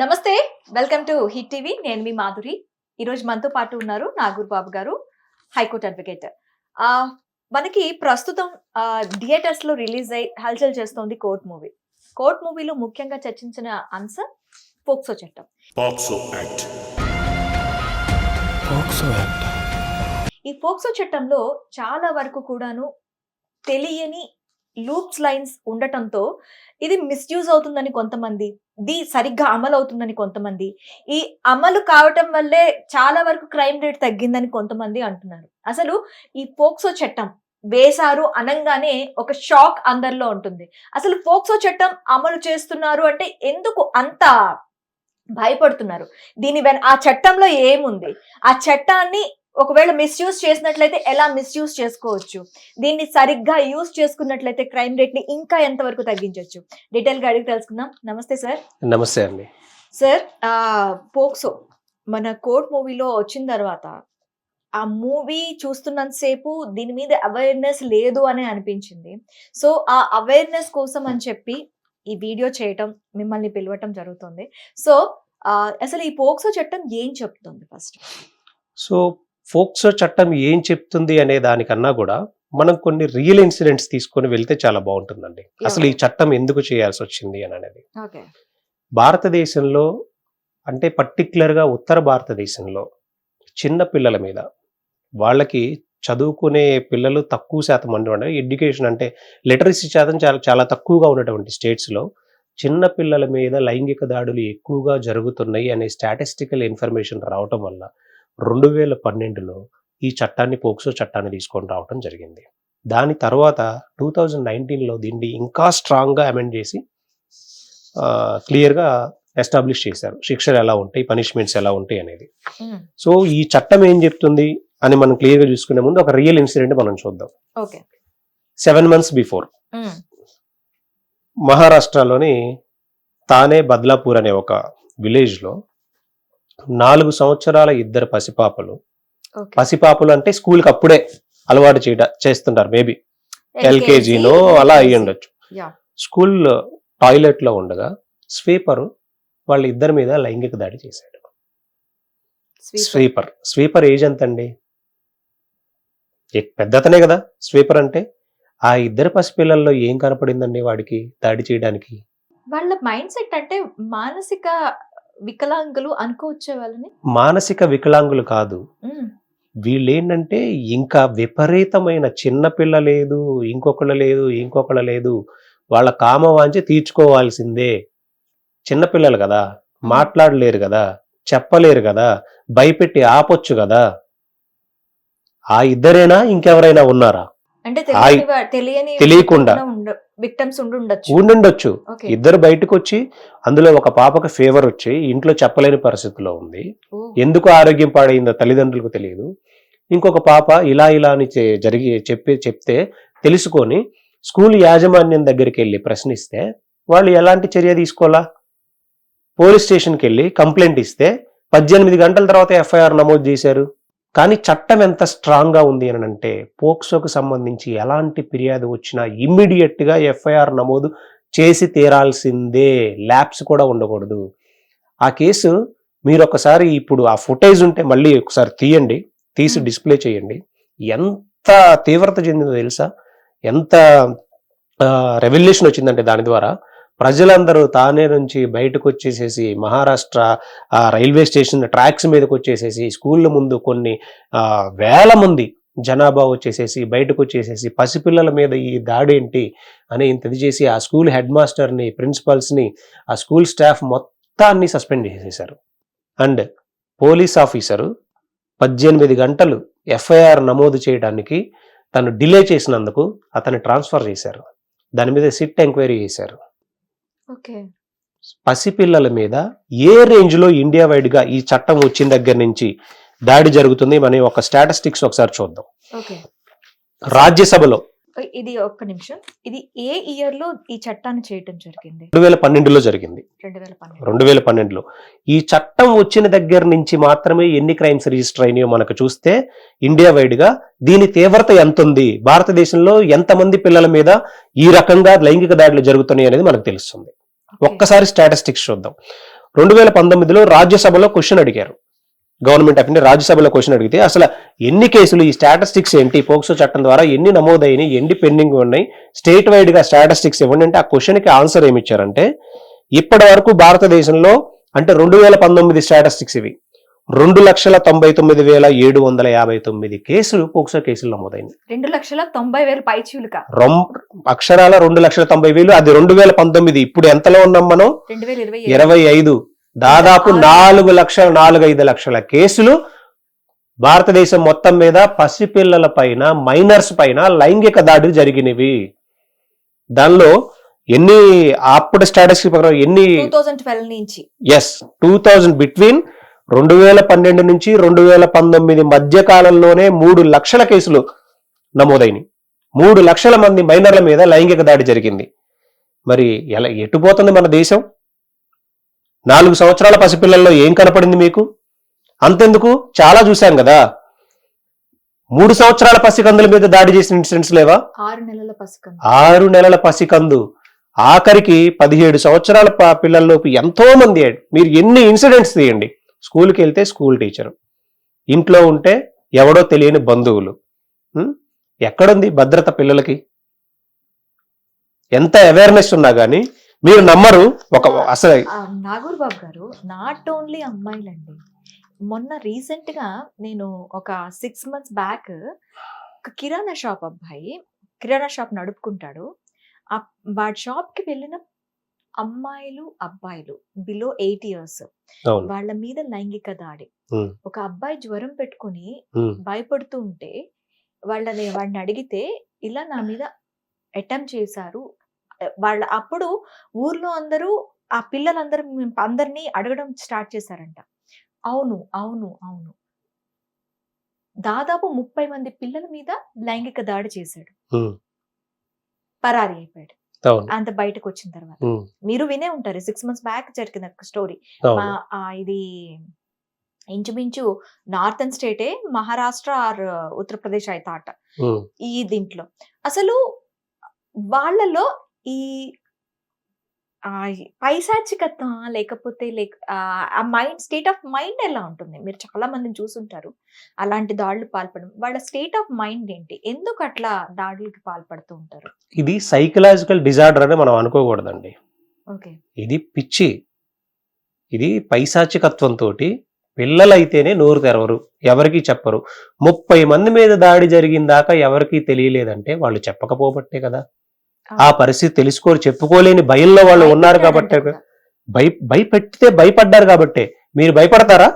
నమస్తే, welcome to hit TV. నేను మీ మాధురి. ఈరోజు మనతో పాటు ఉన్నారు నాగూర్ బాబు గారు, హైకోర్టు అడ్వకేట్. మనకి ప్రస్తుతం థియేటర్స్ లో రిలీజ్ అయి హల్చల్ చేస్తోంది కోర్ట్ మూవీ. కోర్ట్ మూవీలో ముఖ్యంగా చర్చించిన అంశం పోక్సో చట్టం. ఈ పోక్సో చట్టంలో చాలా వరకు కూడాను తెలియని లూప్స్ లైన్స్ ఉండటంతో ఇది మిస్యూజ్ అవుతుందని కొంతమంది, సరిగ్గా అమలు అవుతుందని కొంతమంది, ఈ అమలు కావటం వల్లే చాలా వరకు క్రైమ్ రేట్ తగ్గిందని కొంతమంది అంటున్నారు. అసలు ఈ పోక్సో చట్టం వేశారు అనంగానే ఒక షాక్ అందరిలో ఉంటుంది. అసలు పోక్సో చట్టం అమలు చేస్తున్నారు అంటే ఎందుకు అంత భయపడుతున్నారు? ఆ చట్టంలో ఏముంది? ఆ చట్టాన్ని ఒకవేళ మిస్యూజ్ చేసినట్లయితే ఎలా మిస్యూజ్ చేసుకోవచ్చు? దీన్ని సరిగ్గా యూజ్ చేసుకున్నట్లయితే క్రైమ్ రేట్ ని ఇంకా ఎంతవరకు తగ్గించవచ్చు? డీటెయిల్ గా అడిగి తెలుసుకుందాం. నమస్తే సార్. నమస్తే అండి. సార్, పోక్సో మన కోర్ట్ మూవీలో వచ్చిన తర్వాత ఆ మూవీ చూస్తున్నంతసేపు దీని మీద అవేర్నెస్ లేదు అని అనిపించింది. సో ఆ అవేర్నెస్ కోసం అని చెప్పి ఈ వీడియో చేయటం, మిమ్మల్ని పిలవటం జరుగుతుంది. సో అసలు ఈ పోక్సో చట్టం ఏం చెప్తుంది ఫస్ట్? సో పోక్సో చట్టం ఏం చెప్తుంది అనే దానికన్నా కూడా మనం కొన్ని రియల్ ఇన్సిడెంట్స్ తీసుకొని వెళ్తే చాలా బాగుంటుందండి. అసలు ఈ చట్టం ఎందుకు చేయాల్సి వచ్చింది అని అనేది. భారతదేశంలో అంటే పర్టికులర్గా ఉత్తర భారతదేశంలో చిన్న పిల్లల మీద, వాళ్ళకి చదువుకునే పిల్లలు తక్కువ శాతం ఉండడం, ఎడ్యుకేషన్ అంటే లిటరసీ శాతం చాలా చాలా తక్కువగా ఉన్నటువంటి స్టేట్స్లో చిన్న పిల్లల మీద లైంగిక దాడులు ఎక్కువగా జరుగుతున్నాయి అనే స్టాటిస్టికల్ ఇన్ఫర్మేషన్ రావటం వల్ల 2012లో ఈ చట్టాన్ని, పోక్సో చట్టాన్ని తీసుకొని రావడం జరిగింది. దాని తర్వాత 2019లో దీన్ని ఇంకా స్ట్రాంగ్గా అమెండ్ చేసి క్లియర్గా ఎస్టాబ్లిష్ చేశారు. శిక్షలు ఎలా ఉంటాయి, పనిష్మెంట్స్ ఎలా ఉంటాయి అనేది. సో ఈ చట్టం ఏం చెప్తుంది అని మనం క్లియర్గా చూసుకునే ముందు ఒక రియల్ ఇన్సిడెంట్ మనం చూద్దాం. 7 months బిఫోర్ మహారాష్ట్రలోని తానే బద్లాపూర్ అనే ఒక విలేజ్లో 4 సంవత్సరాల 2 పసిపాపలు అంటే స్కూల్కి అప్పుడే అలవాటు చేస్తుంటారు, మేబీ ఎల్కేజీనో అలా అయ్యి ఉండొచ్చు. స్కూల్ టాయిలెట్ లో ఉండగా స్వీపర్ వాళ్ళ ఇద్దరి మీద లైంగిక దాడి చేశాడు. స్వీపర్ ఏజ్ ఎంత అండి? పెద్దతనే కదా స్వీపర్ అంటే. ఆ 2 పసిపిల్లల్లో ఏం కనపడిందండి వాడికి దాడి చేయడానికి? వాళ్ళ మైండ్ సెట్ అంటే మానసిక వికలాంగులు అనుకోవచ్చే వాళ్ళని. మానసిక వికలాంగులు కాదు వీళ్ళేంటంటే, ఇంకా విపరీతమైన చిన్నపిల్ల లేదు, ఇంకొకళ్ళ లేదు, వాళ్ళ కామవాంఛ తీర్చుకోవాల్సిందే. చిన్నపిల్లలు కదా, మాట్లాడలేరు కదా, చెప్పలేరు కదా, భయపెట్టి ఆపొచ్చు కదా. ఆ ఇద్దరేనా ఇంకెవరైనా ఉన్నారా? తెలియకుండా ఉండుండొచ్చు. ఇద్దరు బయటకు వచ్చి, అందులో ఒక పాపకు ఫీవర్ వచ్చి ఇంట్లో చెప్పలేని పరిస్థితిలో ఉంది. ఎందుకు ఆరోగ్యం పాడైందో తల్లిదండ్రులకు తెలియదు. ఇంకొక పాప ఇలా అని చెప్తే తెలుసుకొని స్కూల్ యాజమాన్యం దగ్గరికి వెళ్ళి ప్రశ్నిస్తే వాళ్ళు ఎలాంటి చర్య తీసుకోవాలా? పోలీస్ స్టేషన్కి వెళ్ళి కంప్లైంట్ ఇస్తే 18 గంటల తర్వాత ఎఫ్ఐఆర్ నమోదు చేశారు. కానీ చట్టం ఎంత స్ట్రాంగ్ గా ఉంది అని అంటే, పోక్సోకు సంబంధించి ఎలాంటి ఫిర్యాదు వచ్చినా ఇమ్మీడియట్ గా ఎఫ్ఐఆర్ నమోదు చేసి తీరాల్సిందే, ల్యాప్స్ కూడా ఉండకూడదు. ఆ కేసు మీరు ఒకసారి, ఇప్పుడు ఆ ఫుటేజ్ ఉంటే మళ్ళీ ఒకసారి తీసి డిస్ప్లే చేయండి. ఎంత తీవ్రత చెందిందో తెలుసా? ఎంత రెవల్యూషన్ వచ్చిందంటే దాని ద్వారా ప్రజలందరూ తానే నుంచి బయటకు వచ్చేసేసి, మహారాష్ట్ర రైల్వే స్టేషన్ ట్రాక్స్ మీదకి వచ్చేసేసి, స్కూళ్ళ ముందు కొన్ని వేల మంది జనాభా వచ్చేసేసి బయటకు వచ్చేసేసి పసిపిల్లల మీద ఈ దాడి ఏంటి అని ఇంతది చేసి ఆ స్కూల్ హెడ్ మాస్టర్ని, ప్రిన్సిపల్స్ని, ఆ స్కూల్ స్టాఫ్ మొత్తాన్ని సస్పెండ్ చేసేశారు. అండ్ పోలీస్ ఆఫీసరు 18 గంటలు ఎఫ్ఐఆర్ నమోదు చేయడానికి తను డిలే చేసినందుకు అతన్ని ట్రాన్స్ఫర్ చేశారు. దాని మీద సిట్ ఎంక్వైరీ చేశారు. పసిపిల్లల మీద ఏ రేంజ్ లో ఇండియా వైడ్ గా ఈ చట్టం వచ్చిన దగ్గర నుంచి దాడి జరుగుతుంది మన ఒక స్టాటిస్టిక్స్ ఒకసారి చూద్దాం. రాజ్యసభలో ఇది ఒక్క నిమిషం, ఇది ఏ ఇయర్ లో ఈ చట్టాన్ని చేయటం జరిగింది? 2012లో జరిగింది. 2012లో ఈ చట్టం వచ్చిన దగ్గర నుంచి మాత్రమే ఎన్ని క్రైమ్స్ రిజిస్టర్ అయినాయో మనకు చూస్తే ఇండియా వైడ్ గా దీని తీవ్రత ఎంత ఉంది, భారతదేశంలో ఎంతమంది పిల్లల మీద ఈ రకంగా లైంగిక దాడులు జరుగుతున్నాయి అనేది మనకు తెలుస్తుంది. ఒక్కసారి స్టాటిస్టిక్స్ చూద్దాం. 2019లో రాజ్యసభలో క్వశ్చన్ అడిగారు. గవర్నమెంట్ ఆఫ్ ఇండియా రాజ్యసభలో క్వశ్చన్ అడిగితే అసలు ఎన్ని కేసులు, ఈ స్టాటిస్టిక్స్ ఏంటి, పోక్సో చట్టం ద్వారా ఎన్ని నమోదైనాయి, ఎన్ని పెండింగ్ ఉన్నాయి, స్టేట్ వైడ్ గా స్టాటిస్టిక్స్ ఇవ్వండి అంటే ఆ క్వశ్చన్ కి ఆన్సర్ ఏమి ఇచ్చారంటే, ఇప్పటి వరకు భారతదేశంలో అంటే 2019 స్టాటిస్టిక్స్ ఇవి 2,99,759 కేసులు, పోక్సో కేసులు నమోదైంది. 2,90,000 పైచీలుక అక్షరాల 2,90,000. అది 2019. ఇప్పుడు ఎంతలో ఉన్నాం మనం? 2025. దాదాపు 4,05,00,000 కేసులు భారతదేశం మొత్తం మీద పసిపిల్లల పైన, మైనర్స్ పైన లైంగిక దాడులు జరిగినవి. దానిలో ఎన్ని అప్పుడు స్టాటిస్టిక్స్ ప్రకారం ఎన్ని 2012 నుంచి 2000 బిట్వీన్ 2012 నుంచి 2019 మధ్య కాలంలోనే 3 లక్షల కేసులు నమోదైనవి. 3 లక్షల మంది మైనర్ల మీద లైంగిక దాడి జరిగింది. మరి ఎలా ఎటుపోతుంది మన దేశం? 4 సంవత్సరాల పసిపిల్లల్లో ఏం కనపడింది మీకు? అంతెందుకు, చాలా చూశాం కదా. 3 సంవత్సరాల పసికందుల మీద దాడి చేసిన ఇన్సిడెంట్స్ లేవా? 6 నెలల పసికందు, ఆఖరికి 17 సంవత్సరాల పిల్లల్లోకి ఎంతో మంది. మీరు ఎన్ని ఇన్సిడెంట్స్ తీయండి. స్కూల్కి వెళ్తే స్కూల్ టీచరు, ఇంట్లో ఉంటే ఎవడో తెలియని బంధువులు. ఎక్కడుంది భద్రత పిల్లలకి? ఎంత అవేర్నెస్ ఉన్నా గానీ మీరు నమ్మరు. అసలు నాగూర్ బాబు గారు, నాట్ ఓన్లీ అమ్మాయిలండి. మొన్న రీసెంట్ గా నేను ఒక 6 months బ్యాక్ ఒక కిరాణా షాప్ అబ్బాయి కిరాణా షాప్ నడుపుకుంటాడు. వాడి షాప్ కి వెళ్ళిన అమ్మాయిలు, అబ్బాయిలు బిలో 8 years వాళ్ళ మీద లైంగిక దాడి. ఒక అబ్బాయి జ్వరం పెట్టుకుని భయపడుతూ ఉంటే వాడిని అడిగితే ఇలా నా మీద అటెంప్ట్ చేశారు. అప్పుడు ఊర్లో అందరూ, ఆ పిల్లలందరూ అందరినీ అడగడం స్టార్ట్ చేశారంట. అవును అవును అవును, దాదాపు 30 మంది పిల్లల మీద లైంగిక దాడి చేశాడు. పరారీ అయిపోయాడు. అంత బయటకు వచ్చిన తర్వాత మీరు వినే ఉంటారు. 6 months బ్యాక్ జరిగిన స్టోరీ. ఇది ఇంచుమించు నార్థన్ స్టేటే, మహారాష్ట్ర ఆర్ ఉత్తరప్రదేశ్ అయితే ఆట. ఈ దీంట్లో అసలు వాళ్ళలో ఈ పైశాచికత్వం లేకపోతే ఆ మైండ్, స్టేట్ ఆఫ్ మైండ్ ఎలా ఉంటుంది? మీరు చాలా మందిని చూసుంటారు అలాంటి దాడులు పాల్పడడం. వాళ్ళ స్టేట్ ఆఫ్ మైండ్ ఏంటి? ఎందుకు అట్లా దాడులకి పాల్పడుతూ ఉంటారు? ఇది సైకలాజికల్ డిజార్డర్ అని మనం అనుకోకూడదండి. ఓకే, ఇది పిచ్చి. ఇది పైశాచికత్వంతో పిల్లలైతేనే నోరు తెరవరు, ఎవరికి చెప్పరు. 30 మంది మీద దాడి జరిగిందాకా ఎవరికి తెలియలేదంటే వాళ్ళు చెప్పకపోబట్టే కదా. ఆ పరిస్థితి తెలుసుకోరు, చెప్పుకోలేని భయంలో వాళ్ళు ఉన్నారు కాబట్టి, భయపెట్టితే భయపడ్డారు కాబట్టే. మీరు భయపడతారా?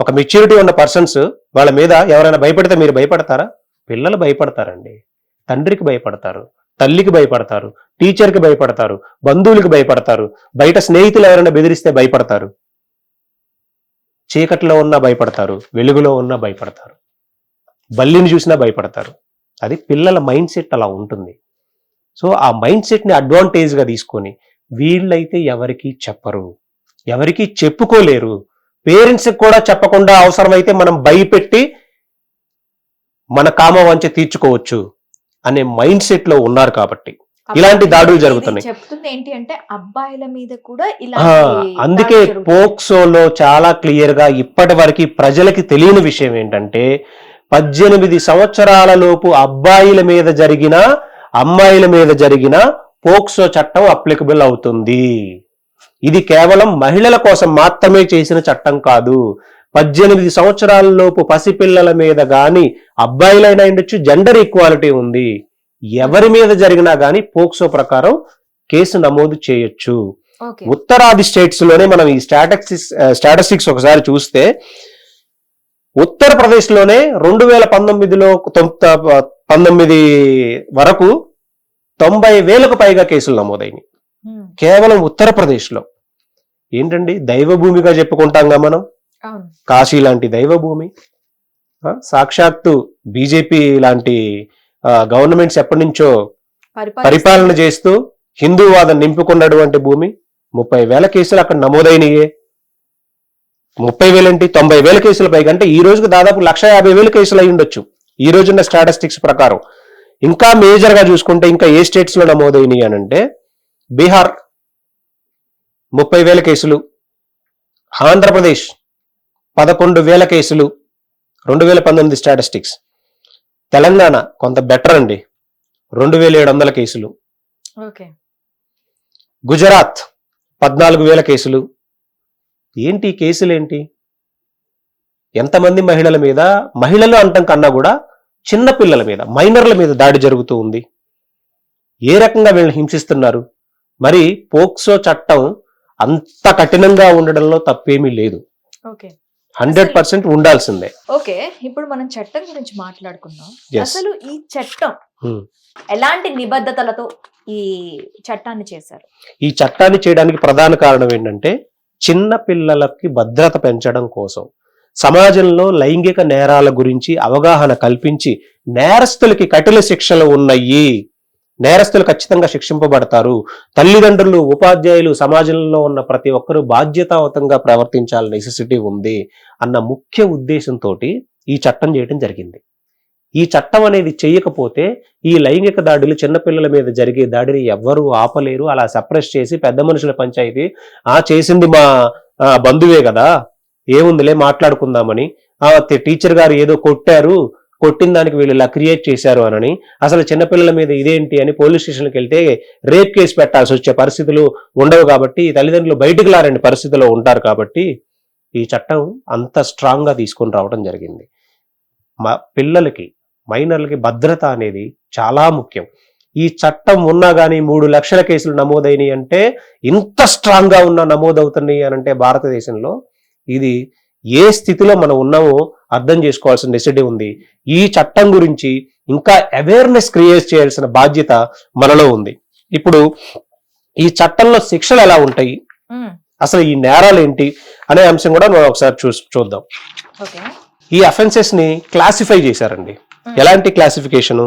ఒక మెచ్యూరిటీ ఉన్న పర్సన్స్ వాళ్ళ మీద ఎవరైనా భయపడితే మీరు భయపడతారా? పిల్లలు భయపడతారండి. తండ్రికి భయపడతారు, తల్లికి భయపడతారు, టీచర్కి భయపడతారు, బంధువులకి భయపడతారు, బయట స్నేహితులు ఎవరైనా బెదిరిస్తే భయపడతారు, చీకట్లో ఉన్నా భయపడతారు, వెలుగులో ఉన్నా భయపడతారు, బల్లిని చూసినా భయపడతారు. అది పిల్లల మైండ్ సెట్ అలా ఉంటుంది. సో ఆ మైండ్ సెట్ ని అడ్వాంటేజ్ గా తీసుకొని వీళ్ళైతే ఎవరికి చెప్పరు, ఎవరికి చెప్పుకోలేరు. పేరెంట్స్ కూడా చెప్పకుండా అవసరమైతే మనం భయపెట్టి మన కామవాంఛ తీర్చుకోవచ్చు అనే మైండ్ సెట్ లో ఉన్నారు కాబట్టి ఇలాంటి దాడులు జరుగుతున్నాయి. చెప్తుంది ఏంటి అంటే అబ్బాయిల మీద కూడా అందుకే పోక్సోలో చాలా క్లియర్ గా ఇప్పటి వరకు ప్రజలకి తెలియని విషయం ఏంటంటే 18 సంవత్సరాల లోపు అబ్బాయిల మీద జరిగిన, అమ్మాయిల మీద జరిగిన పోక్సో చట్టం అప్లికబుల్ అవుతుంది. ఇది కేవలం మహిళల కోసం మాత్రమే చేసిన చట్టం కాదు. 18 సంవత్సరాల లోపు పసిపిల్లల మీద గాని, అబ్బాయిలైనా ఉండొచ్చు, జెండర్ ఈక్వాలిటీ ఉంది. ఎవరి మీద జరిగినా గాని పోక్సో ప్రకారం కేసు నమోదు చేయొచ్చు. ఉత్తరాది స్టేట్స్ లోనే మనం ఈ స్టాటిస్టిక్స్ ఒకసారి చూస్తే, ఉత్తరప్రదేశ్ లోనే 2019లో 19 వరకు 90,000కు పైగా కేసులు నమోదైనవి కేవలం ఉత్తరప్రదేశ్ లో. ఏంటండి, దైవభూమిగా చెప్పుకుంటాంగా మనం. కాశీ లాంటి దైవభూమి, సాక్షాత్తు బీజేపీ లాంటి గవర్నమెంట్స్ ఎప్పటి నుంచో పరిపాలన చేస్తూ హిందూవాదం నింపుకున్నటువంటి భూమి. 30,000 కేసులు అక్కడ నమోదైనయే. 30,000 ఏంటి, 90,000 కేసుల పైగా. అంటే ఈ రోజుకు దాదాపు 150,000 కేసులు అయి ఉండొచ్చు ఈ రోజున్న స్టాటిస్టిక్స్ ప్రకారం. ఇంకా మేజర్ గా చూసుకుంటే ఇంకా ఏ స్టేట్స్ లో నమోదైనవి అని అంటే బీహార్, 30,000 కేసులు, ఆంధ్రప్రదేశ్ 11,000 కేసులు, 2019 స్టాటిస్టిక్స్. తెలంగాణ కొంత బెటర్ అండి, 2,700 కేసులు. ఓకే. గుజరాత్ 14,000 కేసులు. ఏంటి కేసులు ఏంటి? ఎంతమంది మహిళల మీద, మహిళలు అంటాం కన్నా కూడా చిన్న పిల్లల మీద, మైనర్ల మీద దాడి జరుగుతూ ఉంది? ఏ రకంగా వీళ్ళని హింసిస్తున్నారు? మరి పోక్సో చట్టం అంత కఠినంగా ఉండడంలో తప్పేమీ లేదు, ఓకే. 100% ఉండాల్సిందే. ఓకే, ఇప్పుడు మనం చట్టం గురించి మాట్లాడుకుందాం. Yes. అసలు ఈ చట్టం Hmm. ఎలాంటి నిబద్ధతలతో ఈ చట్టాన్ని చేశారు? ఈ చట్టాన్ని చేయడానికి ప్రధాన కారణం ఏంటంటే చిన్న పిల్లలకి భద్రత పెంచడం కోసం, సమాజంలో లైంగిక నేరాల గురించి అవగాహన కల్పించి నేరస్తులకి కఠిన శిక్షలు ఉన్నాయి, నేరస్తులు ఖచ్చితంగా శిక్షింపబడతారు, తల్లిదండ్రులు, ఉపాధ్యాయులు, సమాజంలో ఉన్న ప్రతి ఒక్కరూ బాధ్యతాయుతంగా ప్రవర్తించాలని నెసెసిటీ ఉంది అన్న ముఖ్య ఉద్దేశంతో ఈ చట్టం చేయడం జరిగింది. ఈ చట్టం అనేది చేయకపోతే ఈ లైంగిక దాడులు, చిన్నపిల్లల మీద జరిగే దాడిని ఎవ్వరూ ఆపలేరు. అలా సప్రెస్ చేసి పెద్ద మనుషుల పంచాయతీ, చేసింది మా బంధువే కదా, ఏముందిలే మాట్లాడుకుందామని, టీచర్ గారు ఏదో కొట్టారు, కొట్టిన దానికి వీళ్ళు ఇలా క్రియేట్ చేశారు అనని, అసలు చిన్నపిల్లల మీద ఇదేంటి అని పోలీస్ స్టేషన్కి వెళ్తే రేప్ కేసు పెట్టాల్సి వచ్చే పరిస్థితులు ఉండవు. కాబట్టి తల్లిదండ్రులు బయటకు లారని పరిస్థితిలో ఉంటారు. కాబట్టి ఈ చట్టం అంత స్ట్రాంగ్ గా తీసుకొని రావడం జరిగింది. పిల్లలకి, మైనర్లకి భద్రత అనేది చాలా ముఖ్యం. ఈ చట్టం ఉన్నా కానీ 3 లక్షల కేసులు నమోదైనవి అంటే, ఇంత స్ట్రాంగ్ గా ఉన్న నమోదవుతున్నాయి అని అంటే భారతదేశంలో ఇది ఏ స్థితిలో మనం ఉన్నామో అర్థం చేసుకోవాల్సిన నెసెసిటీ ఉంది. ఈ చట్టం గురించి ఇంకా అవేర్నెస్ క్రియేట్ చేయాల్సిన బాధ్యత మనలో ఉంది. ఇప్పుడు ఈ చట్టంలో శిక్షలు ఎలా ఉంటాయి, అసలు ఈ నేరాలు ఏంటి అనే అంశం కూడా మనం ఒకసారి చూద్దాం. ఈ అఫెన్సెస్ ని క్లాసిఫై చేశారండి. ఎలాంటి క్లాసిఫికేషను?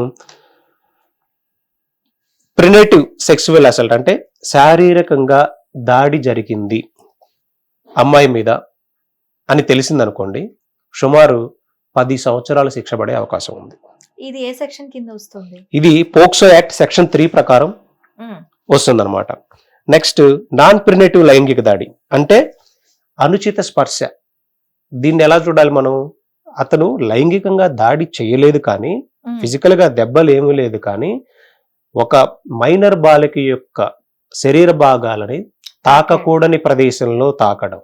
ప్రినేటివ్ సెక్సువల్ అసల్ట్ అంటే శారీరకంగా దాడి జరిగింది అమ్మాయి మీద అని తెలిసిందనుకోండి, సుమారు 10 సంవత్సరాలు శిక్ష పడే అవకాశం ఉంది. ఇది ఏ సెక్షన్ కింద వస్తుంది? ఇది పోక్సో యాక్ట్ సెక్షన్ 3 ప్రకారం వస్తుంది అనమాట. నెక్స్ట్, నాన్ ప్రినేటివ్ లైంగిక దాడి అంటే అనుచిత స్పర్శ. దీన్ని ఎలా చూడాలి మనం? అతను లైంగికంగా దాడి చేయలేదు కానీ, ఫిజికల్ గా దెబ్బలు ఏమీ లేదు కానీ, ఒక మైనర్ బాలిక యొక్క శరీర భాగాలని తాకకూడని ప్రదేశంలో తాకడం,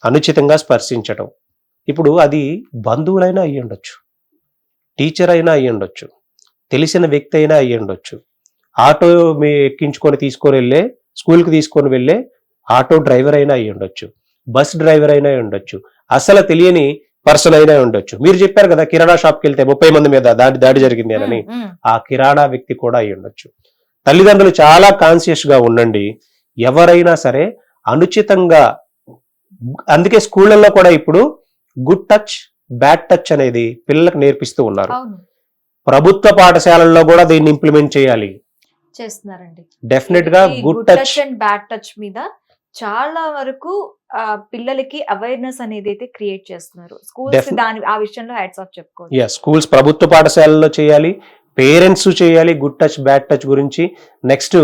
అనుచితంగా స్పర్శించడం. ఇప్పుడు అది బంధువులైనా అయ్యి ఉండొచ్చు, టీచర్ అయినా అయ్యి ఉండొచ్చు, తెలిసిన వ్యక్తి అయినా అయ్యి ఉండొచ్చు, ఆటో ఎక్కించుకొని తీసుకొని వెళ్ళే, స్కూల్కి తీసుకొని వెళ్ళే ఆటో డ్రైవర్ అయినా అయ్యి ఉండొచ్చు, బస్ డ్రైవర్ అయినా ఉండొచ్చు, అసలు తెలియని పర్సన్ అయినా ఉండొచ్చు. మీరు చెప్పారు కదా కిరాణా షాప్కి వెళ్తే 30 మంది మీద దాడి జరిగింది అని, ఆ కిరాణా వ్యక్తి కూడా అయ్యి ఉండొచ్చు. తల్లిదండ్రులు చాలా కాన్షియస్ గా ఉండండి. ఎవరైనా సరే అనుచితంగా, అందుకే స్కూళ్ళల్లో కూడా ఇప్పుడు గుడ్ టచ్, బ్యాడ్ టచ్ అనేది పిల్లలకు నేర్పిస్తూ ఉన్నారు. ప్రభుత్వ పాఠశాలల్లో కూడా దీన్ని ఇంప్లిమెంట్ చేయాలి, చేస్తున్నారండి. డెఫినెట్ గా good touch and bad touch మీద చాలా వరకు పిల్లలకి అవేర్నెస్ అనేది అయితే క్రియేట్ చేస్తున్నారు స్కూల్స్. ఆ విషయంలో హ్యాట్స్ ఆఫ్ చెప్పుకోవాలి. స్కూల్స్, ప్రభుత్వ పాఠశాలల్లో చేయాలి, పేరెంట్స్ చేయాలి గుడ్ టచ్, బ్యాడ్ టచ్ గురించి. నెక్స్ట్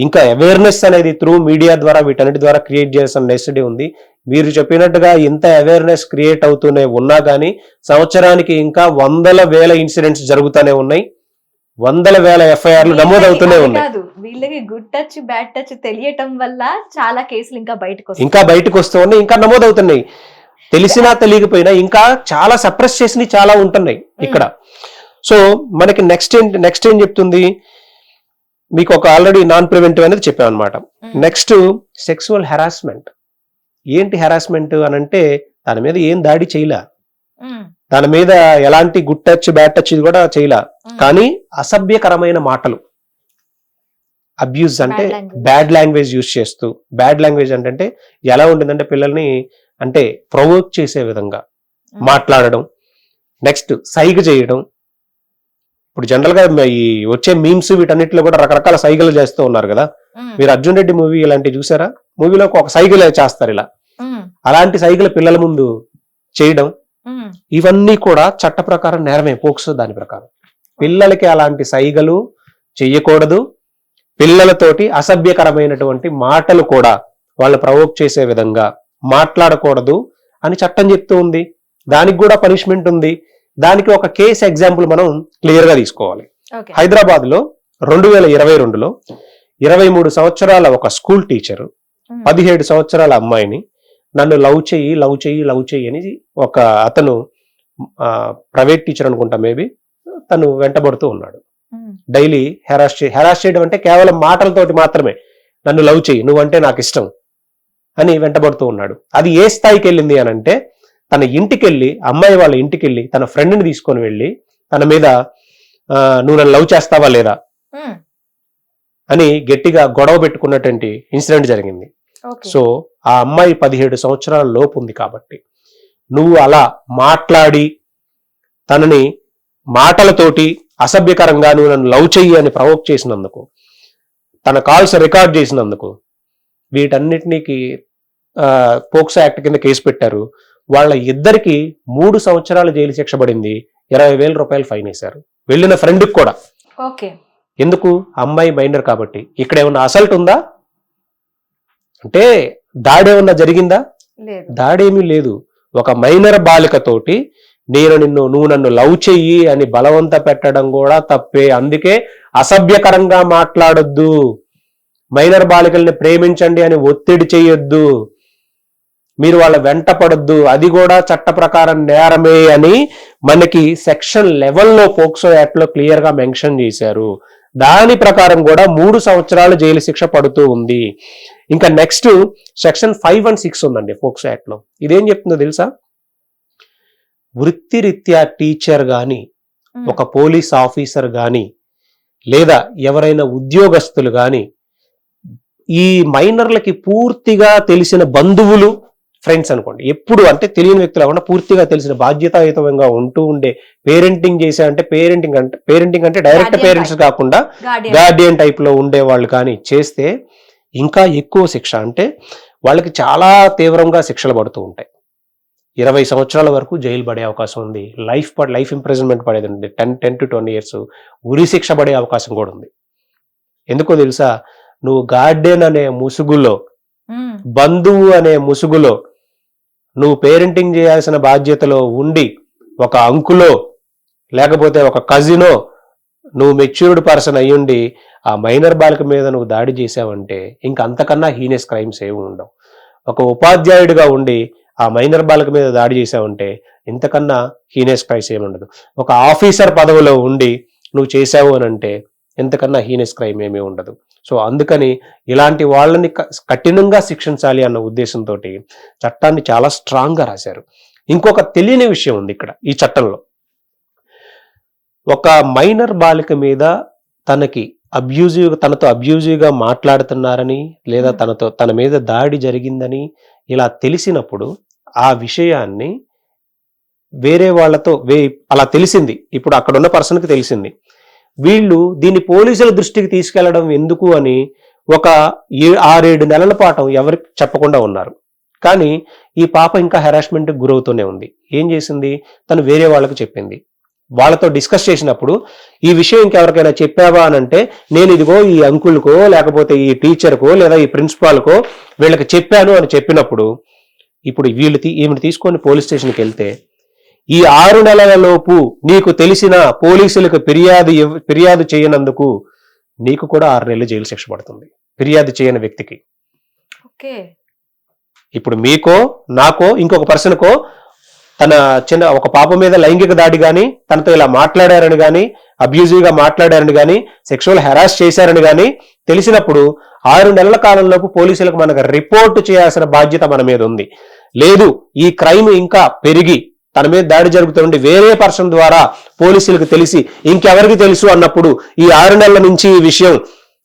ఇంకా అవేర్నెస్ అనేది త్రూ మీడియా ద్వారా, వీటన్నిటి ద్వారా క్రియేట్ చేయాల్సిన నెసెసిటీ ఉంది. మీరు చెప్పినట్టుగా ఇంత అవేర్నెస్ క్రియేట్ అవుతూనే ఉన్నా కానీ సంవత్సరానికి ఇంకా 100,000 ఇన్సిడెంట్స్ జరుగుతూనే ఉన్నాయి, 100,000 ఎఫ్ఐఆర్లు నమోదవుతూనే ఉన్నాయి. వీళ్ళకి గుడ్ టచ్, బ్యాడ్ టచ్ తెలియటం వల్ల చాలా కేసులు ఇంకా బయటకు వస్తూ ఉన్నాయి, ఇంకా నమోదవుతున్నాయి. తెలిసినా తెలియకపోయినా ఇంకా చాలా సప్రెస్ చేసినవి చాలా ఉంటున్నాయి ఇక్కడ. సో మనకి నెక్స్ట్ ఏం చెప్తుంది మీకు? ఒక ఆల్రెడీ నాన్ ప్రివెంటివ్ అనేది చెప్పాం అనమాట. Next, sexual harassment. ఏంటి హెరాస్మెంట్ అని అంటే, దాని మీద ఏం దాడి చేయలే, దాని మీద ఎలాంటి గుడ్ టచ్, బ్యాడ్ టచ్ కూడా చేయలే, కానీ అసభ్యకరమైన మాటలు, అబ్యూజ్ అంటే బ్యాడ్ లాంగ్వేజ్ యూజ్ చేస్తూ. బ్యాడ్ లాంగ్వేజ్ అంటే ఎలా ఉంటుందంటే పిల్లల్ని అంటే ప్రొవోక్ చేసే విధంగా మాట్లాడడం. నెక్స్ట్, సైగ చేయడం. ఇప్పుడు జనరల్ గా ఈ వచ్చే మీమ్స్ వీటన్నిటిలో కూడా రకరకాల సైగలు చేస్తూ ఉన్నారు కదా. మీరు అర్జున్ రెడ్డి మూవీ ఇలాంటివి చూసారా? మూవీలో ఒక సైగలు చేస్తారు ఇలా, అలాంటి సైగలు పిల్లల ముందు చేయడం, ఇవన్నీ కూడా చట్ట ప్రకారం నేరమే, పోక్సో దాని ప్రకారం. పిల్లలకి అలాంటి సైగలు చెయ్యకూడదు. పిల్లలతోటి అసభ్యకరమైనటువంటి మాటలు కూడా వాళ్ళు ప్రవోక్ చేసే విధంగా మాట్లాడకూడదు అని చట్టం చెప్తూ ఉంది. దానికి కూడా పనిష్మెంట్ ఉంది. దానికి ఒక కేసు ఎగ్జాంపుల్ మనం క్లియర్ గా తీసుకోవాలి. హైదరాబాద్ లో 2022లో 23 సంవత్సరాల ఒక స్కూల్ టీచర్ 17 సంవత్సరాల అమ్మాయిని నన్ను లవ్ చెయ్యి అని ఒక అతను ప్రైవేట్ టీచర్ అనుకుంటా మేబీ, తను వెంటబడుతూ ఉన్నాడు. డైలీ హెరాస్ చేయడం అంటే కేవలం మాటలతోటి మాత్రమే, నన్ను లవ్ చెయ్యి, నువ్వంటే నాకు ఇష్టం అని వెంటబడుతూ ఉన్నాడు. అది ఏ స్థాయికి వెళ్ళింది అని అంటే, తన ఇంటికి వెళ్ళి, అమ్మాయి వాళ్ళ ఇంటికి వెళ్ళి తన ఫ్రెండ్ని తీసుకొని వెళ్ళి తన మీద నువ్వు నన్ను లవ్ చేస్తావా లేదా అని గట్టిగా గొడవ పెట్టుకున్నటువంటి ఇన్సిడెంట్ జరిగింది. సో ఆ అమ్మాయి 17 సంవత్సరాల లోపు ఉంది కాబట్టి నువ్వు అలా మాట్లాడి తనని మాటలతోటి అసభ్యకరంగా నువ్వు నన్ను లవ్ చెయ్యి అని ప్రవోక్ చేసినందుకు, తన కాల్స్ రికార్డ్ చేసినందుకు వీటన్నిటికి పోక్సో యాక్ట్ కింద కేసు పెట్టారు. వాళ్ళ ఇద్దరికి 3 సంవత్సరాల జైలు శిక్ష పడింది, 20,000 రూపాయలు ఫైన్ వేశారు. వెళ్ళిన ఫ్రెండ్కి కూడా. ఎందుకు? అమ్మాయి మైనర్ కాబట్టి. ఇక్కడ ఏమన్నా అసల్ట్ ఉందా అంటే దాడి ఏమన్నా జరిగిందా? దాడేమీ లేదు. ఒక మైనర్ బాలికతోటి నువ్వు నన్ను లవ్ చెయ్యి అని బలవంత పెట్టడం కూడా తప్పే. అందుకే అసభ్యకరంగా మాట్లాడొద్దు, మైనర్ బాలికల్ని ప్రేమించండి అని ఒత్తిడి చేయొద్దు, మీరు వాళ్ళ వెంట పడొద్దు, అది కూడా చట్ట ప్రకారం నేరమే అని మనకి సెక్షన్ 11లో పోక్సో యాక్ట్ లో క్లియర్ గా మెన్షన్ చేశారు. దాని ప్రకారం కూడా 3 సంవత్సరాలు జైలు శిక్ష పడుతూ ఉంది. ఇంకా నెక్స్ట్ సెక్షన్ 5 and 6 ఉందండి పోక్సో యాక్ట్ లో. ఇదేం చెప్తుందో తెలుసా? వృత్తిరీత్యా టీచర్ గాని, ఒక పోలీస్ ఆఫీసర్ గాని, లేదా ఎవరైనా ఉద్యోగస్తులు గాని ఈ మైనర్లకి పూర్తిగా తెలిసిన బంధువులు, ఫ్రెండ్స్ అనుకోండి, ఎప్పుడు అంటే తెలియని వ్యక్తులు కాకుండా పూర్తిగా తెలిసిన బాధ్యతాయుతంగా ఉంటూ ఉండే పేరెంటింగ్ చేశారంటే, పేరెంటింగ్ అంటే డైరెక్ట్ పేరెంట్స్ కాకుండా గార్డియన్ టైప్ లో ఉండే వాళ్ళు కానీ చేస్తే ఇంకా ఎక్కువ శిక్ష, అంటే వాళ్ళకి చాలా తీవ్రంగా శిక్షలు పడుతూ ఉంటాయి. 20 సంవత్సరాల వరకు జైలు పడే అవకాశం ఉంది, లైఫ్ ఇంప్రిజన్మెంట్ పడేది ఉంది, 10 to 20 years ఉరి శిక్ష పడే అవకాశం కూడా ఉంది. ఎందుకో తెలుసా? నువ్వు గార్డియన్ అనే ముసుగులో, బంధువు అనే ముసుగులో నువ్వు పేరెంటింగ్ చేయాల్సిన బాధ్యతలో ఉండి ఒక అంకులో లేకపోతే ఒక కజినో నువ్వు మెచ్యూర్డ్ పర్సన్ అయ్యుండి ఆ మైనర్ బాలిక మీద నువ్వు దాడి చేసావంటే ఇంక అంతకన్నా హీనియస్ క్రైమ్స్ ఏమి ఉండవు. ఒక ఉపాధ్యాయుడిగా ఉండి ఆ మైనర్ బాలిక మీద దాడి చేసావంటే ఇంతకన్నా హీనియస్ క్రైమ్స్ ఏమి ఉండదు. ఒక ఆఫీసర్ పదవిలో ఉండి నువ్వు చేసావు అని అంటే ఇంతకన్నా హీనియస్ క్రైమ్ ఏమీ ఉండదు. సో అందుకని ఇలాంటి వాళ్ళని కఠినంగా శిక్షించాలి అన్న ఉద్దేశంతో చట్టాన్ని చాలా స్ట్రాంగ్ గా రాశారు. ఇంకొక తెలియని విషయం ఉంది ఇక్కడ ఈ చట్టంలో. ఒక మైనర్ బాలిక మీద తనతో అబ్యూజివ్ గా మాట్లాడుతున్నారని, లేదా తన మీద దాడి జరిగిందని ఇలా తెలిసినప్పుడు ఆ విషయాన్ని వేరే వాళ్ళతో అలా తెలిసింది, ఇప్పుడు అక్కడ ఉన్న పర్సన్కి తెలిసింది, వీళ్ళు దీన్ని పోలీసుల దృష్టికి తీసుకెళ్లడం ఎందుకు అని ఒక 6-7 నెలల పాటు ఎవరికి చెప్పకుండా ఉన్నారు. కానీ ఈ పాప ఇంకా హెరాస్మెంట్ గురవుతూనే ఉంది. ఏం చేసింది? తను వేరే వాళ్ళకి చెప్పింది. వాళ్ళతో డిస్కస్ చేసినప్పుడు ఈ విషయం ఇంకెవరికైనా చెప్పావా అని అంటే, నేను ఇదిగో ఈ అంకుల్కో లేకపోతే ఈ టీచర్కో లేదా ఈ ప్రిన్సిపాల్కో వీళ్ళకి చెప్పాను అని చెప్పినప్పుడు, ఇప్పుడు ఈమెను తీసుకొని పోలీస్ స్టేషన్కి వెళ్తే ఈ 6 నెలల లోపు నీకు తెలిసిన పోలీసులకు ఫిర్యాదు చేయనందుకు నీకు కూడా 6 నెలలు జైలు శిక్ష పడుతుంది, ఫిర్యాదు చేయని వ్యక్తికి. ఇప్పుడు మీకో నాకో ఇంకొక పర్సన్కో ఒక పాప మీద లైంగిక దాడి గాని, తనతో ఇలా మాట్లాడారని గాని, అబ్యూజివ్ గా మాట్లాడారని గాని, సెక్షువల్ హెరాస్ చేశారని గాని తెలిసినప్పుడు 6 నెలల కాలంలోపు పోలీసులకు మనకు రిపోర్ట్ చేయాల్సిన బాధ్యత మన మీద ఉంది. లేదు ఈ క్రైమ్ ఇంకా పెరిగి తన మీద దాడి జరుగుతుంటే వేరే పర్సన్ ద్వారా పోలీసులకు తెలిసి ఇంకెవరికి తెలుసు అన్నప్పుడు ఈ 6 నెలల నుంచి ఈ విషయం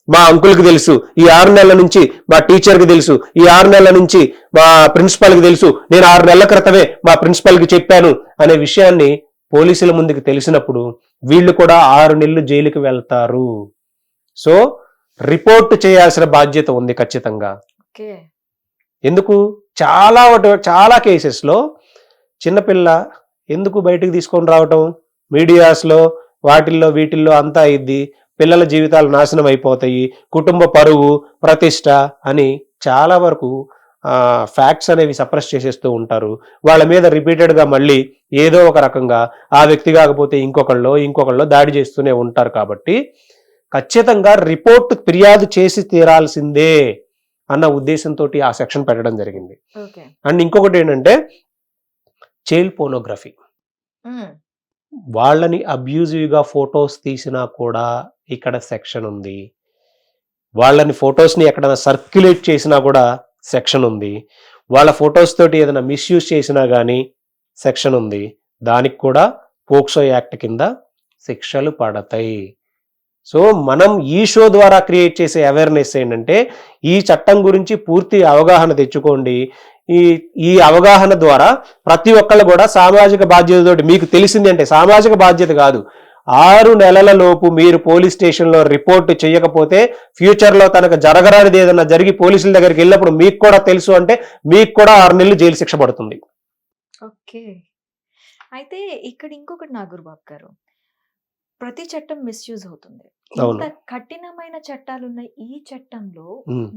మా అంకుల్కి తెలుసు, ఈ 6 నెలల నుంచి మా టీచర్కి తెలుసు, ఈ 6 నెలల నుంచి మా ప్రిన్సిపల్కి తెలుసు, నేను 6 నెలల క్రితమే మా ప్రిన్సిపల్కి చెప్పాను అనే విషయాన్ని పోలీసుల ముందుకు తెలిసినప్పుడు వీళ్ళు కూడా 6 నెలలు జైలుకి వెళ్తారు. సో రిపోర్ట్ చేయాల్సిన బాధ్యత ఉంది ఖచ్చితంగా. ఎందుకు? చాలా కేసెస్ లో చిన్నపిల్ల ఎందుకు బయటకు తీసుకొని రావటం, మీడియాస్లో వీటిల్లో అంతా అయింది, పిల్లల జీవితాలు నాశనం అయిపోతాయి, కుటుంబ పరువు, ప్రతిష్ట అని చాలా వరకు ఫ్యాక్ట్స్ అనేవి సప్రెస్ చేసేస్తూ ఉంటారు. వాళ్ళ మీద రిపీటెడ్గా మళ్ళీ ఏదో ఒక రకంగా ఆ వ్యక్తి కాకపోతే ఇంకొకళ్ళో దాడి చేస్తూనే ఉంటారు. కాబట్టి ఖచ్చితంగా రిపోర్ట్ ఫిర్యాదు చేసి తీరాల్సిందే అన్న ఉద్దేశంతో ఆ సెక్షన్ పెట్టడం జరిగింది. అండ్ ఇంకొకటి ఏంటంటే చైల్డ్ పోర్నోగ్రఫీ, వాళ్ళని అబ్యూజివ్గా ఫొటోస్ తీసినా కూడా ఇక్కడ సెక్షన్ ఉంది. వాళ్ళని ఫొటోస్ని ఎక్కడైనా సర్క్యులేట్ చేసినా కూడా సెక్షన్ ఉంది. వాళ్ళ ఫొటోస్ తోటి ఏదైనా మిస్యూజ్ చేసినా కానీ సెక్షన్ ఉంది. దానికి కూడా పోక్సో యాక్ట్ కింద శిక్షలు పడతాయి. సో మనం ఈ షో ద్వారా క్రియేట్ చేసే అవేర్నెస్ ఏంటంటే ఈ చట్టం గురించి పూర్తి అవగాహన తెచ్చుకోండి. ఈ అవగాహన ద్వారా ప్రతి ఒక్కళ్ళు కూడా సామాజిక బాధ్యతతోటి, మీకు తెలిసింది అంటే సామాజిక బాధ్యత కాదు, 6 నెలల లోపు మీరు పోలీస్ స్టేషన్లో రిపోర్ట్ చేయకపోతే ఫ్యూచర్లో తనకు జరగరానిది ఏదైనా జరిగి పోలీసుల దగ్గరికి వెళ్ళినప్పుడు మీకు కూడా తెలుసు అంటే మీకు కూడా 6 నెలలు జైలు శిక్ష పడుతుంది. ఓకే. అయితే ఇక్కడ ఇంకొకటి నాగూర్బాబు గారు, ప్రతి చట్టం మిస్యూజ్ అవుతుంది. ఇంత కఠినమైన చట్టాలున్న ఈ చట్టంలో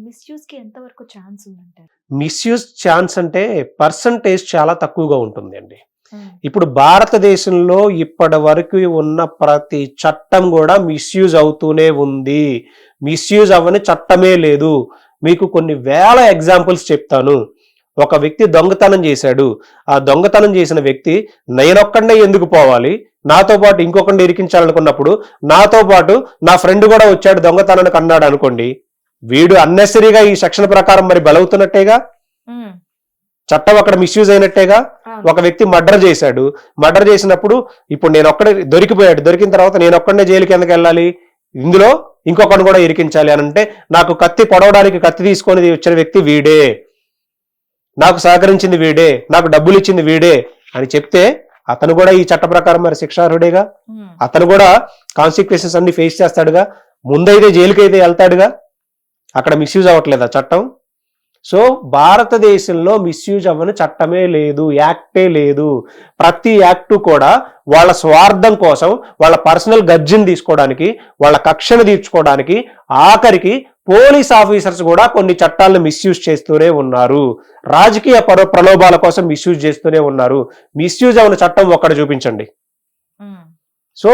మిస్యూజ్ కి ఎంతవరకు ఛాన్స్ ఉందంటారు? మిస్యూజ్ ఛాన్స్ అంటే పర్సంటేజ్ చాలా తక్కువగా ఉంటుంది అండి. ఇప్పుడు భారతదేశంలో ఇప్పటి వరకు ఉన్న ప్రతి చట్టం కూడా మిస్యూజ్ అవుతూనే ఉంది. మిస్యూజ్ అవ్వని చట్టమే లేదు. మీకు కొన్ని వేల ఎగ్జాంపుల్స్ చెప్తాను. ఒక వ్యక్తి దొంగతనం చేశాడు. ఆ దొంగతనం చేసిన వ్యక్తి నేనొక్కడే ఎందుకు పోవాలి, నాతో పాటు ఇంకొకరిని ఇరికించాలనుకున్నప్పుడు నాతో పాటు నా ఫ్రెండ్ కూడా వచ్చాడు దొంగతనానికి అన్నాడు అనుకోండి, వీడు అన్నెసరీగా ఈ సెక్షన్ ప్రకారం మరి బలవుతున్నట్టేగా, చట్టం అక్కడ మిస్యూజ్ అయినట్టేగా. ఒక వ్యక్తి మర్డర్ చేశాడు. మర్డర్ చేసినప్పుడు ఇప్పుడు నేను ఒక్కడే దొరికిపోయాడు. దొరికిన తర్వాత నేను ఒక్కడే జైలుకి ఎందుకు వెళ్ళాలి, ఇందులో ఇంకొకరిని కూడా ఇరికించాలి అని అంటే, నాకు కత్తి పొడవడానికి కత్తి తీసుకొని వచ్చిన వ్యక్తి వీడే, నాకు సహకరించింది వీడే, నాకు డబ్బులు ఇచ్చింది వీడే అని చెప్తే అతను కూడా ఈ చట్ట ప్రకారం మరి శిక్షార్హుడేగా. అతను కూడా కాన్సిక్వెన్సెస్ అన్ని ఫేస్ చేస్తాడుగా. ముందైతే జైలుకి అయితే వెళ్తాడుగా. అక్కడ మిస్యూజ్ అవ్వట్లేదా చట్టం? సో భారతదేశంలో మిస్యూజ్ అవ్వని చట్టమే లేదు, యాక్టే లేదు. ప్రతి యాక్టు కూడా వాళ్ళ స్వార్థం కోసం, వాళ్ళ పర్సనల్ గర్జన్ తీసుకోవడానికి, వాళ్ళ కక్షను తీర్చుకోవడానికి, ఆఖరికి పోలీస్ ఆఫీసర్స్ కూడా కొన్ని చట్టాలను మిస్యూజ్ చేస్తూనే ఉన్నారు. రాజకీయ ప్రలోభాల కోసం మిస్యూజ్ చేస్తూనే ఉన్నారు. మిస్యూజ్ అవ్వని చట్టం ఒక్కడ చూపించండి. సో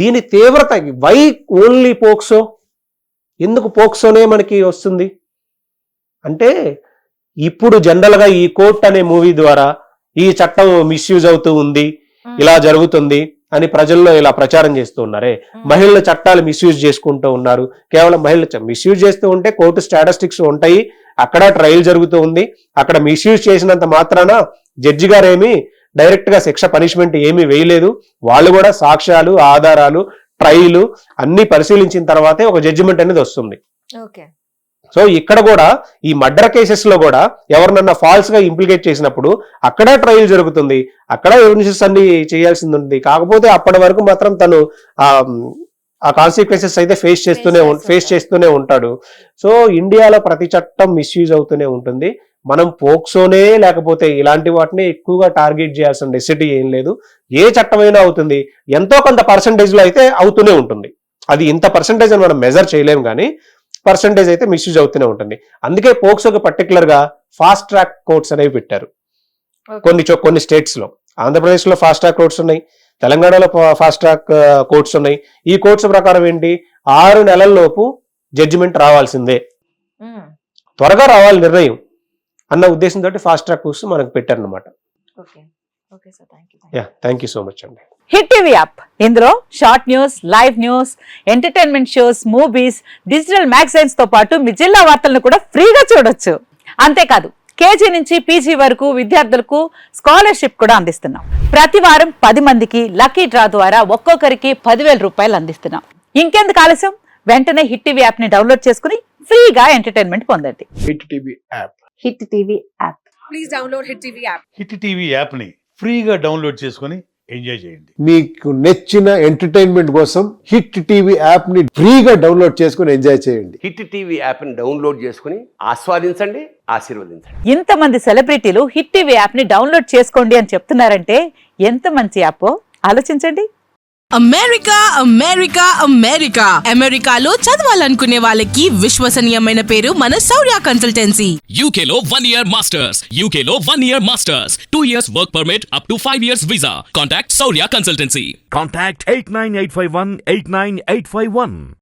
దీని తీవ్రత, వై ఓన్లీ పోక్సో, ఎందుకు పోక్సోనే మనకి వస్తుంది అంటే, ఇప్పుడు జనరల్గా ఈ కోర్ట్ అనే మూవీ ద్వారా ఈ చట్టం మిస్యూజ్ అవుతూ ఉంది, ఇలా జరుగుతుంది అని ప్రజల్లో ఇలా ప్రచారం చేస్తూ ఉన్నారే. మహిళల చట్టాలు మిస్యూజ్ చేసుకుంటూ ఉన్నారు. కేవలం మహిళలు మిస్యూజ్ చేస్తూ ఉంటే కోర్టు స్టాటిస్టిక్స్ ఉంటాయి, అక్కడ ట్రయల్ జరుగుతూ ఉంది. అక్కడ మిస్యూజ్ చేసినంత మాత్రాన జడ్జి గారు ఏమి డైరెక్ట్ గా శిక్ష పనిష్మెంట్ ఏమీ వేయలేదు. వాళ్ళు కూడా సాక్ష్యాలు, ఆధారాలు, ట్రయల్ అన్ని పరిశీలించిన తర్వాతే ఒక జడ్జిమెంట్ అనేది వస్తుంది. సో ఇక్కడ కూడా ఈ మర్డర్ కేసెస్ లో కూడా ఎవరినన్నా ఫాల్స్ గా ఇంప్లికేట్ చేసినప్పుడు అక్కడ ట్రయల్ జరుగుతుంది, అక్కడ ఎవిడెన్సెస్ అన్ని చేయాల్సింది ఉంది. కాకపోతే అప్పటి వరకు మాత్రం తను ఆ కాన్సిక్వెన్సెస్ అయితే ఫేస్ చేస్తూనే ఉంటాడు. సో ఇండియాలో ప్రతి చట్టం మిస్యూజ్ అవుతూనే ఉంటుంది. మనం పోక్సోనే లేకపోతే ఇలాంటి వాటిని ఎక్కువగా టార్గెట్ చేయాల్సిన నెసెసిటీ ఏం లేదు. ఏ చట్టమైనా అవుతుంది, ఎంతో కొంత పర్సంటేజ్ లో అయితే అవుతూనే ఉంటుంది. అది ఇంత పర్సంటేజ్ అని మనం మెజర్ చేయలేము, కానీ పర్సంటేజ్ అయితే మిస్యూజ్ అవుతూనే ఉంటుంది. అందుకే పోక్సోకి పర్టికులర్ గా ఫాస్ట్ ట్రాక్ కోర్ట్స్ అనేవి పెట్టారు కొన్ని స్టేట్స్ లో. ఆంధ్రప్రదేశ్ లో ఫాస్ట్ ట్రాక్ కోర్ట్స్ ఉన్నాయి, తెలంగాణలో ఫాస్ట్ ట్రాక్ కోర్ట్స్ ఉన్నాయి. ఈ కోర్ట్స్ ప్రకారం ఏంటి, 6 నెలల్లోపు జడ్జిమెంట్ రావాల్సిందే, త్వరగా రావాలి నిర్ణయం అన్న ఉద్దేశంతో ఫాస్ట్ ట్రాక్ కోర్ట్స్ మనకు పెట్టారనమాట. థ్యాంక్ యూ సో మచ్ అండి. హిట్ టీవీ యాప్, ఇందులో short news, live news, entertainment shows, movies, digital magazines తో పాటు మీ జిల్లా వార్తలను కూడా ఫ్రీగా చూడొచ్చు. అంతేకాదు కేజీ నుంచి పీజీ వరకు విద్యార్థులకు స్కాలర్షిప్ కూడా అందిస్తున్నాం. ప్రతి వారం 10 మందికి లక్కీ డ్రా ద్వారా ఒక్కొక్కరికి 10,000 రూపాయలు అందిస్తున్నాం. ఇంకెందుకు ఆలస్యం, వెంటనే హిట్ టీవీ యాప్ ని డౌన్లోడ్ చేసుకుని ఫ్రీగా ఎంటర్టైన్మెంట్ పొందండి. Hit TV app. Hit TV app. Please download hit TV app. Hit TV app ని ఫ్రీగా డౌన్లోడ్ చేసుకొని ఎంజాయ్ చేయండి. మీకు నచ్చిన ఎంటర్టైన్మెంట్ కోసం హిట్ టీవీ యాప్ ని ఫ్రీగా డౌన్లోడ్ చేసుకుని ఎంజాయ్ చేయండి. హిట్ టీవీ యాప్ ని డౌన్లోడ్ చేసుకుని ఆస్వాదించండి, ఆశీర్వదించండి. ఇంతమంది సెలబ్రిటీలు హిట్ టీవీ యాప్ ని డౌన్లోడ్ చేసుకోండి అని చెప్తున్నారంటే ఎంత మంచి యాప్ ఆలోచించండి. అమెరికా అమెరికా అమెరికా అమెరికాలో చదవాలనుకునే వాళ్ళకి విశ్వసనీయమైన పేరు మన శౌర్య consultancy. UK Law 1 Year Masters. UK Law 1 Year Masters. 2 years work permit up to 5 years visa. Contact Saurya Consultancy. Contact 89851 89851.